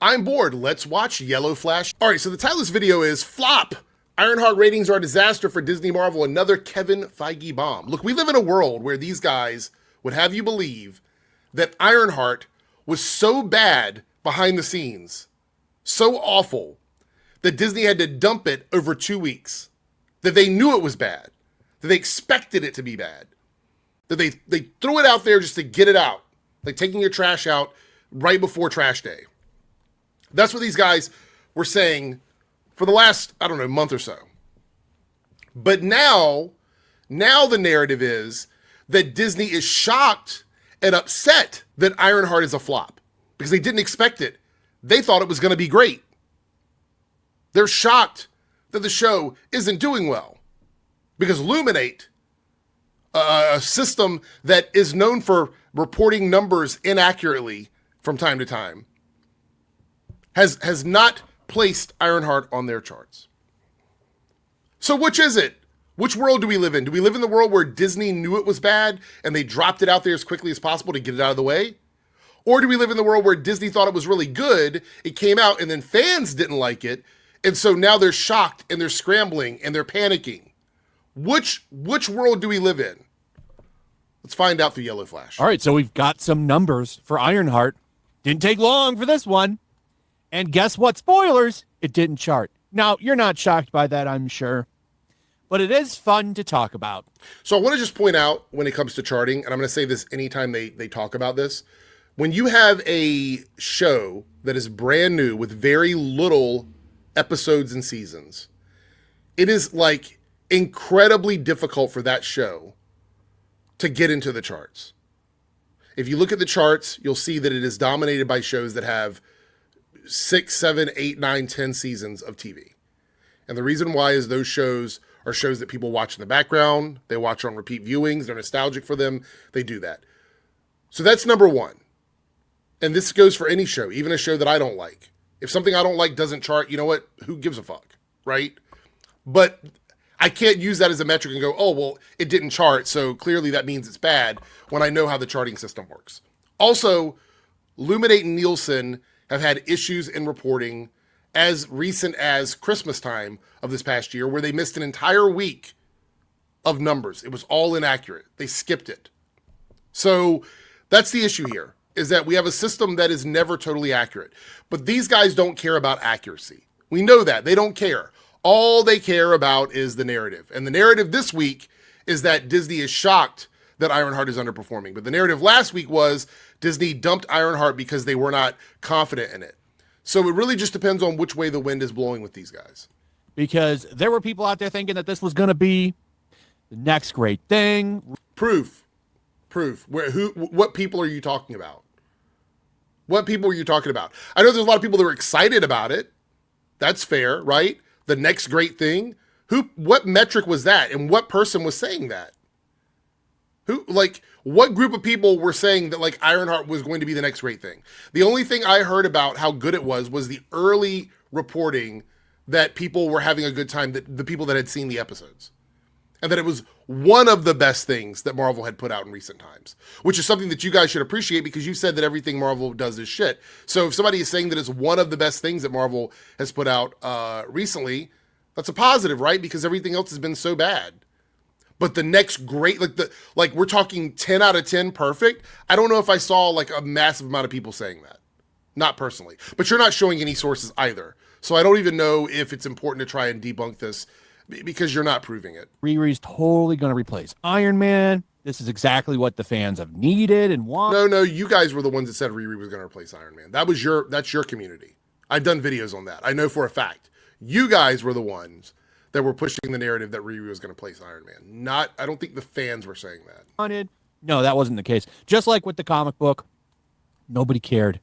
I'm bored. Let's watch Yellowflash. All right, so the title of this video is Flop. Ironheart ratings are a disaster for Disney Marvel. Another Kevin Feige bomb. Look, we live in a world where these guys would have you believe that Ironheart was so bad behind the scenes, so awful, that Disney had to dump it over 2 weeks. That they knew it was bad. That they expected it to be bad. That they threw it out there just to get it out. Like taking your trash out right before trash day. That's what these guys were saying for the last, I don't know, month or so. But now the narrative is that Disney is shocked and upset that Ironheart is a flop because they didn't expect it. They thought it was going to be great. They're shocked that the show isn't doing well because Luminate, a system that is known for reporting numbers inaccurately from time to time, has not placed Ironheart on their charts. So which is it? Which world do we live in? Do we live in the world where Disney knew it was bad and they dropped it out there as quickly as possible to get it out of the way? Or do we live in the world where Disney thought it was really good, it came out, and then fans didn't like it, and so now they're shocked and they're scrambling and they're panicking? Which world do we live in? Let's find out through Yellowflash. All right, so we've got some numbers for Ironheart. Didn't take long for this one. And guess what? Spoilers, it didn't chart. Now, you're not shocked by that, I'm sure. But it is fun to talk about. So I want to just point out when it comes to charting, and I'm going to say this anytime they talk about this, when you have a show that is brand new with very little episodes and seasons, it is like incredibly difficult for that show to get into the charts. If you look at the charts, you'll see that it is dominated by shows that have 6, 7, 8, 9, 10 seasons of TV. And the reason why is those shows are shows that people watch in the background. They watch on repeat viewings. They're nostalgic for them. They do that. So that's number one. And this goes for any show, even a show that I don't like. If something I don't like doesn't chart, you know what? Who gives a fuck, right? But I can't use that as a metric and go, oh, well, it didn't chart, so clearly that means it's bad when I know how the charting system works. Also, Luminate and Nielsen have had issues in reporting as recent as Christmas time of this past year, where they missed an entire week of numbers. It was all inaccurate. They skipped it. So that's the issue here, is that we have a system that is never totally accurate. But these guys don't care about accuracy. We know that. They don't care. All they care about is the narrative. And the narrative this week is that Disney is shocked that Ironheart is underperforming. But the narrative last week was Disney dumped Ironheart because they were not confident in it. So it really just depends on which way the wind is blowing with these guys. Because there were people out there thinking that this was going to be the next great thing. Proof. What people are you talking about? What people are you talking about? I know there's a lot of people that were excited about it. That's fair, right? The next great thing. What metric was that? And what person was saying that? What group of people were saying that like Ironheart was going to be the next great thing? The only thing I heard about how good it was the early reporting that people were having a good time, that the people that had seen the episodes. And that it was one of the best things that Marvel had put out in recent times, which is something that you guys should appreciate because you said that everything Marvel does is shit. So if somebody is saying that it's one of the best things that Marvel has put out recently, that's a positive, right? Because everything else has been so bad. But the next great, we're talking 10 out of 10 perfect. I don't know if I saw like a massive amount of people saying that. Not personally. But you're not showing any sources either. So I don't even know if it's important to try and debunk this because you're not proving it. Riri's totally going to replace Iron Man. This is exactly what the fans have needed and want. No, you guys were the ones that said Riri was going to replace Iron Man. That's your community. I've done videos on that. I know for a fact. You guys were the ones that were pushing the narrative that Riri was going to place Iron Man. I don't think the fans were saying that. No, that wasn't the case. Just like with the comic book, nobody cared.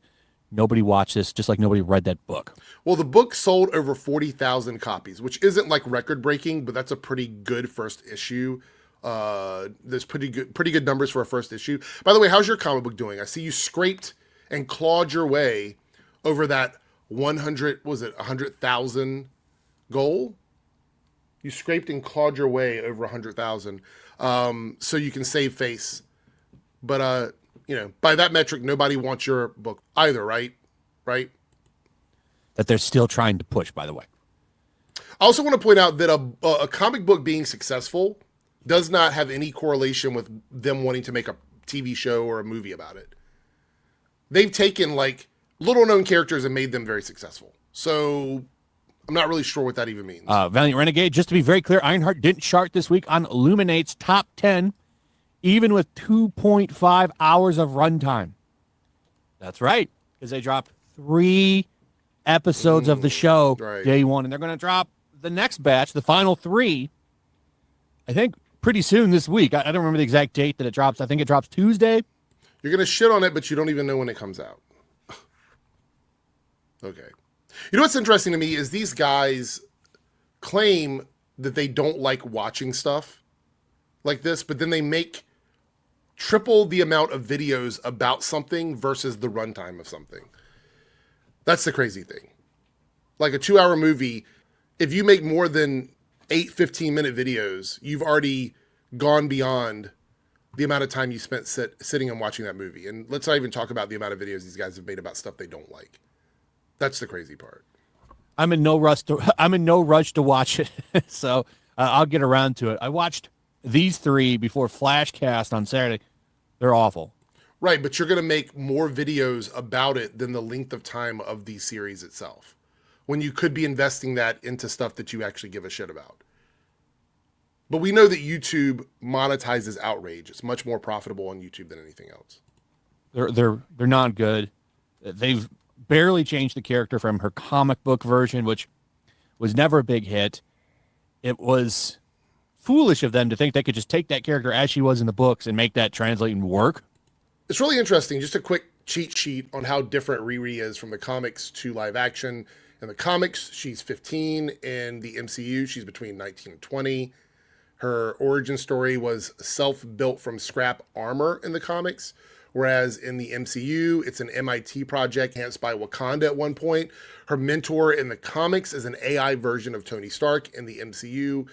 Nobody watched this, just like nobody read that book. Well, the book sold over 40,000 copies, which isn't like record-breaking, but that's a pretty good first issue. There's pretty good numbers for a first issue. By the way, how's your comic book doing? I see you scraped and clawed your way over that 100,000 goal? You scraped and clawed your way over 100,000, so you can save face. But by that metric, nobody wants your book either, right? Right? that they're still trying to push, by the way. I also want to point out that a comic book being successful does not have any correlation with them wanting to make a TV show or a movie about it. They've taken like little known characters and made them very successful. So I'm not really sure what that even means. Valiant Renegade, just to be very clear, Ironheart didn't chart this week on Illuminate's top 10, even with 2.5 hours of runtime. That's right, because they dropped 3 episodes of the show day one, and they're going to drop the next batch, the final 3, I think pretty soon this week. I don't remember the exact date that it drops. I think it drops Tuesday. You're going to shit on it, but you don't even know when it comes out. Okay. You know what's interesting to me is these guys claim that they don't like watching stuff like this, but then they make triple the amount of videos about something versus the runtime of something. That's the crazy thing. Like a 2-hour movie, if you make more than 8 15-minute videos, you've already gone beyond the amount of time you spent sitting and watching that movie. And let's not even talk about the amount of videos these guys have made about stuff they don't like. That's the crazy part. I'm in no rush to watch it, so I'll get around to it. I watched these 3 before Flashcast on Saturday. They're awful. Right, but you're going to make more videos about it than the length of time of the series itself, when you could be investing that into stuff that you actually give a shit about. But we know that YouTube monetizes outrage. It's much more profitable on YouTube than anything else. They're not good. They've barely changed the character from her comic book version, which was never a big hit. It was foolish of them to think they could just take that character as she was in the books and make that translate and work. It's really interesting. Just a quick cheat sheet on how different Riri is from the comics to live action. In the comics, she's 15. In the MCU, she's between 19 and 20. Her origin story was self-built from scrap armor in the comics, whereas in the MCU, it's an MIT project enhanced by Wakanda at one point. Her mentor in the comics is an AI version of Tony Stark. In the MCU,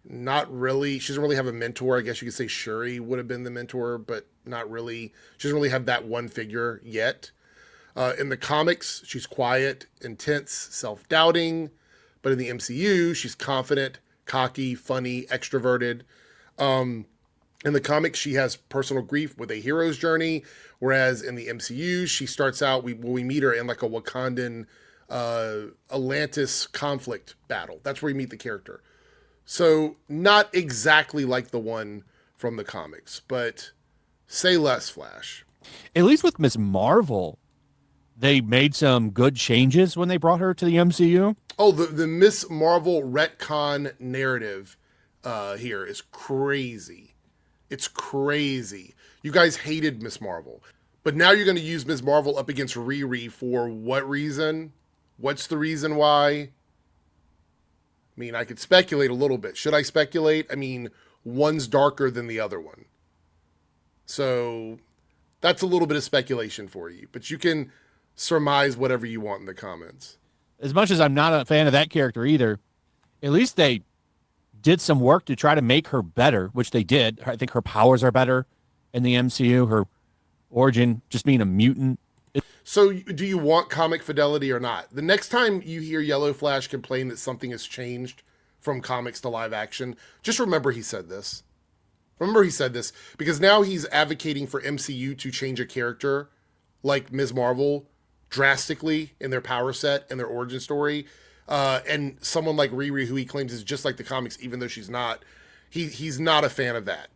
not really. She doesn't really have a mentor. I guess you could say Shuri would have been the mentor, but not really. She doesn't really have that one figure yet. In the comics, she's quiet, intense, self-doubting. But in the MCU, she's confident, cocky, funny, extroverted. In the comics, she has personal grief with a hero's journey, whereas in the MCU, she starts out, we meet her in like a Wakandan Atlantis conflict battle. That's where we meet the character. So not exactly like the one from the comics, but say less, Flash. At least with Ms. Marvel, they made some good changes when they brought her to the MCU. Oh, the Miss Marvel retcon narrative here is crazy. It's crazy. You guys hated Miss Marvel, but now you're going to use Miss Marvel up against Riri for what reason? What's the reason why? I mean, I could speculate a little bit. Should I speculate? I mean, one's darker than the other one. So that's a little bit of speculation for you, but you can surmise whatever you want in the comments. As much as I'm not a fan of that character either, at least they did some work to try to make her better, which they did. I think her powers are better in the MCU. Her origin, just being a mutant. So do you want comic fidelity or not? The next time you hear Yellowflash complain that something has changed from comics to live action, just remember he said this. Remember he said this, because now he's advocating for MCU to change a character like Ms. Marvel drastically in their power set and their origin story. And someone like Riri, who he claims is just like the comics, even though she's not, he's not a fan of that.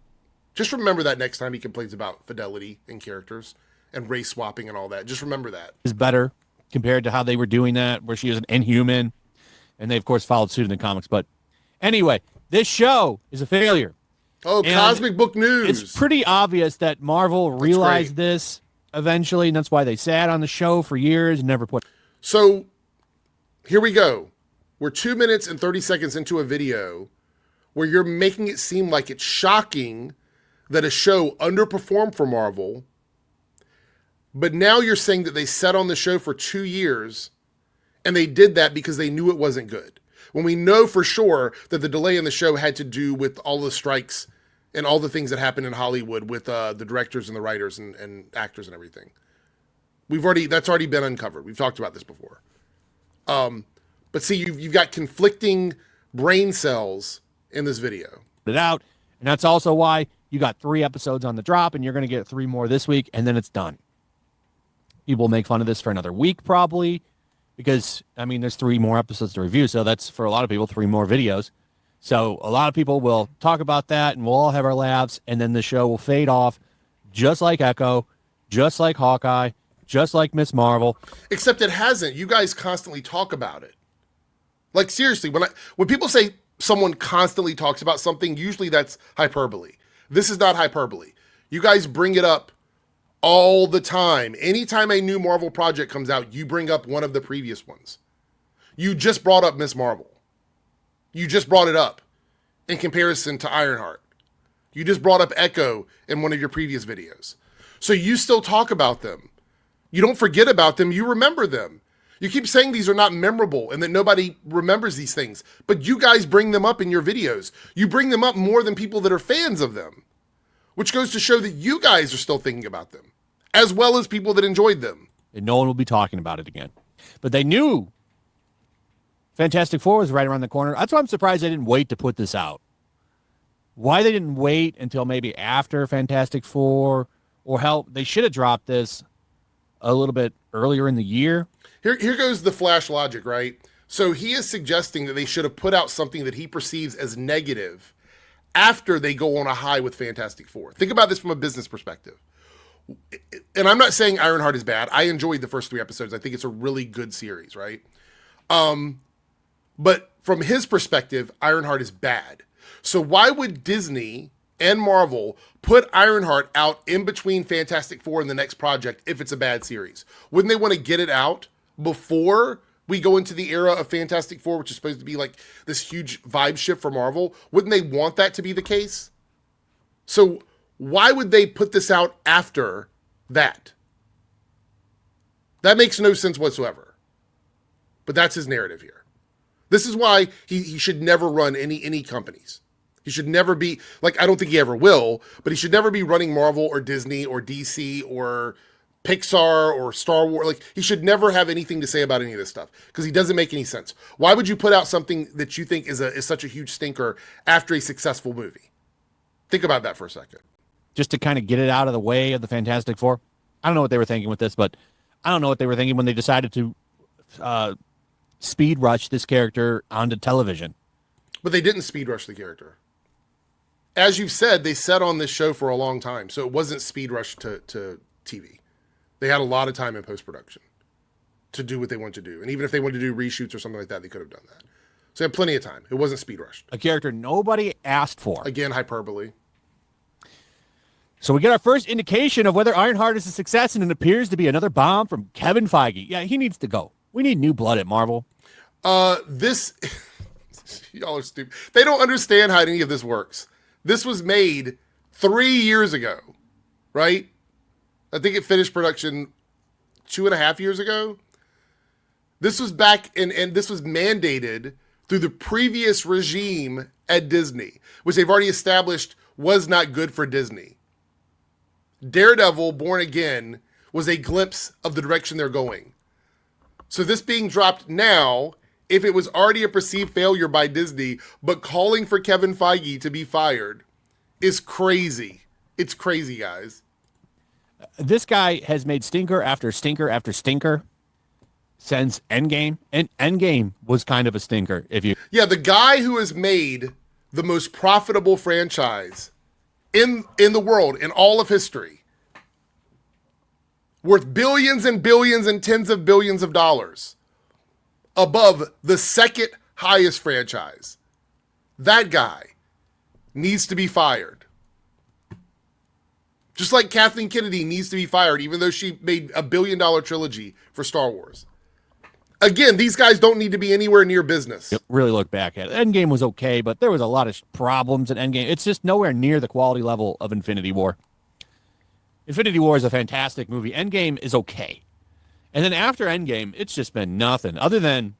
Just remember that next time he complains about fidelity in characters and race swapping and all that. Just remember that. Is better compared to how they were doing that, where she was an Inhuman. And they, of course, followed suit in the comics. But anyway, this show is a failure. Oh, and Cosmic Book News. It's pretty obvious that Marvel realized this eventually, and that's why they sat on the show for years and never put. So here we go. We're 2 minutes and 30 seconds into a video where you're making it seem like it's shocking that a show underperformed for Marvel, but now you're saying that they sat on the show for 2 years and they did that because they knew it wasn't good. When we know for sure that the delay in the show had to do with all the strikes and all the things that happened in Hollywood with the directors and the writers and actors and everything. That's already been uncovered. We've talked about this before. But see, you've got conflicting brain cells in this video. It out, and that's also why you got 3 episodes on the drop, and you're going to get 3 more this week, and then it's done. People will make fun of this for another week, probably, because, I mean, there's 3 more episodes to review, so that's, for a lot of people, 3 more videos. So a lot of people will talk about that, and we'll all have our laughs, and then the show will fade off, just like Echo, just like Hawkeye, just like Miss Marvel. Except it hasn't. You guys constantly talk about it. Like, seriously, when people say someone constantly talks about something, usually that's hyperbole. This is not hyperbole. You guys bring it up all the time. Anytime a new Marvel project comes out, you bring up one of the previous ones. You just brought up Miss Marvel. You just brought it up in comparison to Ironheart. You just brought up Echo in one of your previous videos. So you still talk about them. You don't forget about them. You remember them. You keep saying these are not memorable and that nobody remembers these things, but you guys bring them up in your videos. You bring them up more than people that are fans of them, which goes to show that you guys are still thinking about them, as well as people that enjoyed them. And no one will be talking about it again. But they knew Fantastic Four was right around the corner. That's why I'm surprised they didn't wait to put this out. Why they didn't wait until maybe after Fantastic Four, or hell, they should have dropped this a little bit earlier in the year. Here goes the Flash logic, right? So he is suggesting that they should have put out something that he perceives as negative after they go on a high with Fantastic Four. Think about this from a business perspective. And I'm not saying Ironheart is bad. I enjoyed the first 3 episodes. I think it's a really good series, right? But from his perspective, Ironheart is bad. So why would Disney and Marvel put Ironheart out in between Fantastic Four and the next project if it's a bad series? Wouldn't they want to get it out before we go into the era of Fantastic Four, which is supposed to be like this huge vibe shift for Marvel? Wouldn't they want that to be the case? So why would they put this out after that? That makes no sense whatsoever. But that's his narrative here. This is why he should never run any companies. He should never be, like, I don't think he ever will, but he should never be running Marvel or Disney or DC or Pixar or Star Wars. Like, he should never have anything to say about any of this stuff because he doesn't make any sense. Why would you put out something that you think is such a huge stinker after a successful movie? Think about that for a second. Just to kind of get it out of the way of the Fantastic Four. I don't know what they were thinking with this, but I don't know what they were thinking when they decided to speed rush this character onto television. But they didn't speed rush the character. As you've said, they sat on this show for a long time, so it wasn't speed rush to TV. They had a lot of time in post-production to do what they wanted to do. And even if they wanted to do reshoots or something like that, they could have done that. So they had plenty of time. It wasn't speed rushed. A character nobody asked for. Again, hyperbole. So we get our first indication of whether Ironheart is a success, and it appears to be another bomb from Kevin Feige. Yeah, he needs to go. We need new blood at Marvel. This... Y'all are stupid. They don't understand how any of this works. This was made 3 years ago, right? I think it finished production 2.5 years ago. This was back and this was mandated through the previous regime at Disney, which they've already established was not good for Disney. Daredevil, Born Again, was a glimpse of the direction they're going. So this being dropped now, if it was already a perceived failure by Disney, but calling for Kevin Feige to be fired is crazy. It's crazy, guys. This guy has made stinker after stinker after stinker since Endgame, and Endgame was kind of a stinker. Yeah, the guy who has made the most profitable franchise in the world, in all of history, worth billions and billions and tens of billions of dollars, above the second highest franchise. That guy needs to be fired. Just like Kathleen Kennedy needs to be fired, even though she made a $1 billion trilogy for Star Wars. Again, these guys don't need to be anywhere near business. Really look back at it. Endgame was okay, but there was a lot of problems in Endgame. It's just nowhere near the quality level of Infinity War. Infinity War is a fantastic movie. Endgame is okay. And then after Endgame, it's just been nothing other than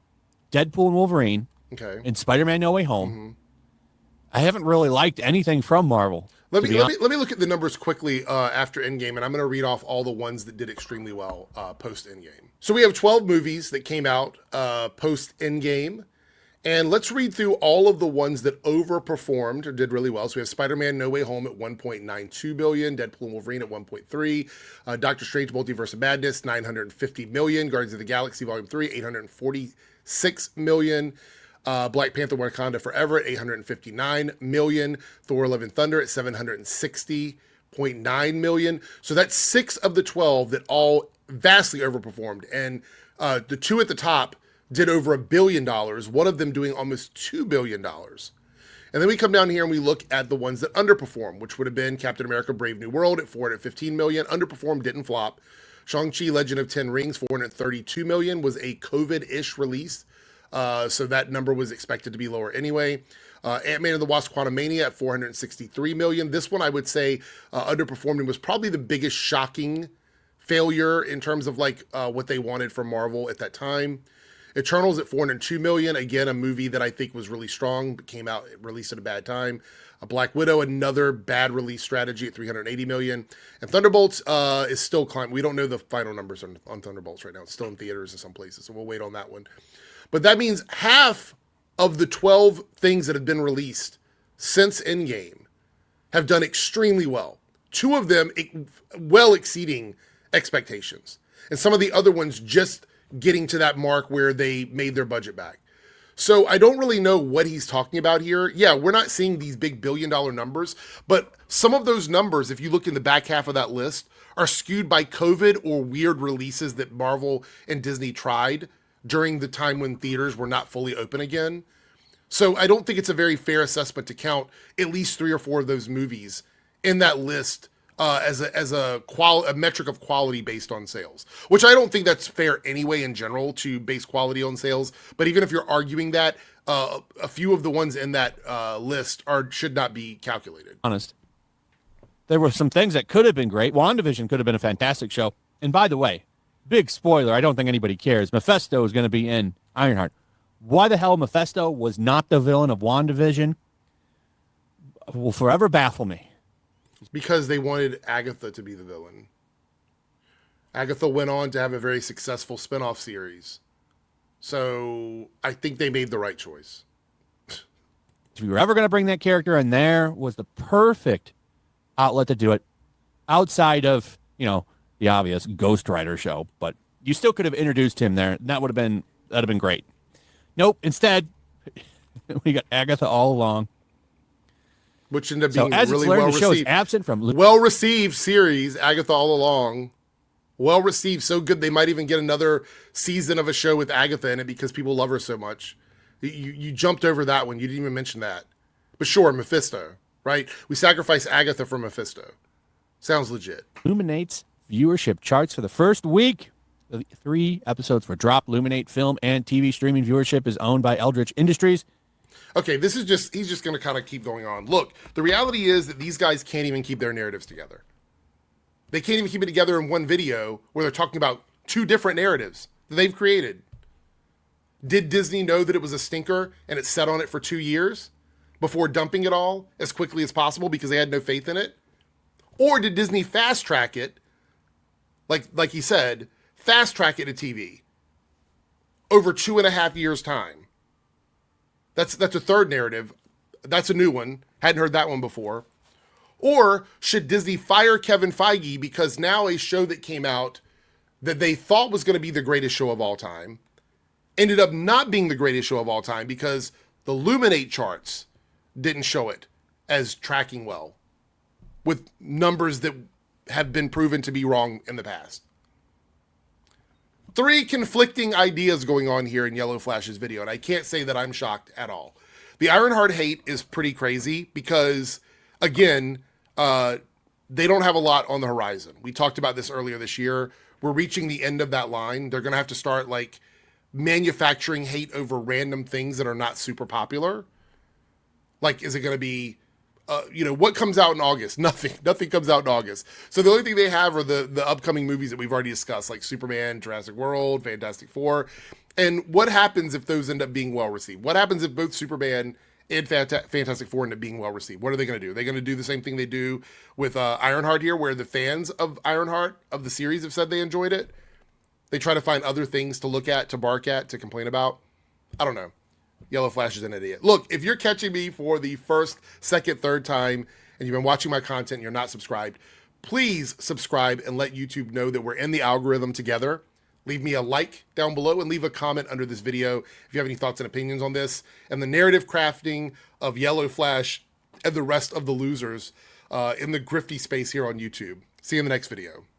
Deadpool and Wolverine, okay, and Spider-Man No Way Home. Mm-hmm. I haven't really liked anything from Marvel. Let me look at the numbers quickly after Endgame, and I'm going to read off all the ones that did extremely well post Endgame. So we have 12 movies that came out post Endgame, and let's read through all of the ones that overperformed or did really well. So we have Spider-Man: No Way Home at 1.92 billion, Deadpool and Wolverine at 1.3, Doctor Strange: Multiverse of Madness 950 million, Guardians of the Galaxy Volume 3 846 million. Black Panther: Wakanda Forever at 859 million, Thor: Love and Thunder at 760.9 million. So that's 6 of the 12 that all vastly overperformed. And the 2 at the top did over $1 billion, one of them doing almost $2 billion. And then we come down here and we look at the ones that underperformed, which would have been Captain America: Brave New World at 415 million, underperformed, didn't flop. Shang-Chi: Legend of Ten Rings, 432 million, was a COVID-ish release. So that number was expected to be lower anyway. Ant-Man and the Wasp: Quantumania at 463 million. This one I would say underperformed and was probably the biggest shocking failure in terms of like what they wanted from Marvel at that time. Eternals at 402 million. Again, a movie that I think was really strong, but came out, released at a bad time. Black Widow, another bad release strategy at 380 million. And Thunderbolts is still climbing. We don't know the final numbers on Thunderbolts right now. It's still in theaters in some places, so we'll wait on that one. But that means half of the 12 things that have been released since Endgame have done extremely well. 2 of them well exceeding expectations. And some of the other ones just getting to that mark where they made their budget back. So I don't really know what he's talking about here. Yeah, we're not seeing these big billion-dollar numbers, but some of those numbers, if you look in the back half of that list, are skewed by COVID or weird releases that Marvel and Disney tried during the time when theaters were not fully open again. So I don't think it's a very fair assessment to count at least 3 or 4 of those movies in that list as a metric of quality based on sales, which I don't think that's fair anyway in general to base quality on sales. But even if you're arguing that, a few of the ones in that list should not be calculated. Honest. There were some things that could have been great. WandaVision could have been a fantastic show. And by the way, big spoiler, I don't think anybody cares. Mephisto is going to be in Ironheart. Why the hell Mephisto was not the villain of WandaVision will forever baffle me. Because they wanted Agatha to be the villain. Agatha went on to have a very successful spinoff series. So I think they made the right choice. If you were ever going to bring that character in, there was the perfect outlet to do it outside of, the obvious Ghost Rider show, but you still could have introduced him there. That'd have been great. Nope. Instead, we got Agatha all along, which ended up being really well received. The show is absent from well received series. Agatha all along, well received, so good they might even get another season of a show with Agatha in it because people love her so much. You jumped over that one. You didn't even mention that. But sure, Mephisto, right? We sacrifice Agatha for Mephisto. Sounds legit. Illuminate's viewership charts for the first week. The 3 episodes were dropped. Illuminate film and TV streaming viewership is owned by Eldritch Industries. Okay, he's just going to kind of keep going on. Look, the reality is that these guys can't even keep their narratives together. They can't even keep it together in one video where they're talking about 2 different narratives that they've created. Did Disney know that it was a stinker and it sat on it for 2 years before dumping it all as quickly as possible because they had no faith in it? Or did Disney fast track it, like he said, fast track it to TV over 2.5 years' time? That's a third narrative. That's a new one. Hadn't heard that one before. Or should Disney fire Kevin Feige because now a show that came out that they thought was going to be the greatest show of all time ended up not being the greatest show of all time because the Illuminate charts didn't show it as tracking well with numbers that have been proven to be wrong in the past. 3 conflicting ideas going on here in Yellowflash's video, and I can't say that I'm shocked at all. The Ironheart hate is pretty crazy because, again, they don't have a lot on the horizon. We talked about this earlier this year. We're reaching the end of that line. They're going to have to start, manufacturing hate over random things that are not super popular. Is it going to be... what comes out in August? Nothing comes out in August. So the only thing they have are the upcoming movies that we've already discussed, like Superman, Jurassic World, Fantastic Four. And what happens if those end up being well received? What happens if both Superman and Fantastic Four and it being well received. What are they going to do? They're going to do the same thing they do with Ironheart here, where the fans of Ironheart of the series have said they enjoyed it. They try to find other things to look at, to bark at, to complain about. I don't know. Yellowflash is an idiot. Look, if you're catching me for the first, second, third time, and you've been watching my content and you're not subscribed, please subscribe and let YouTube know that we're in the algorithm together. Leave me a like down below and leave a comment under this video if you have any thoughts and opinions on this and the narrative crafting of Yellowflash and the rest of the losers in the grifty space here on YouTube. See you in the next video.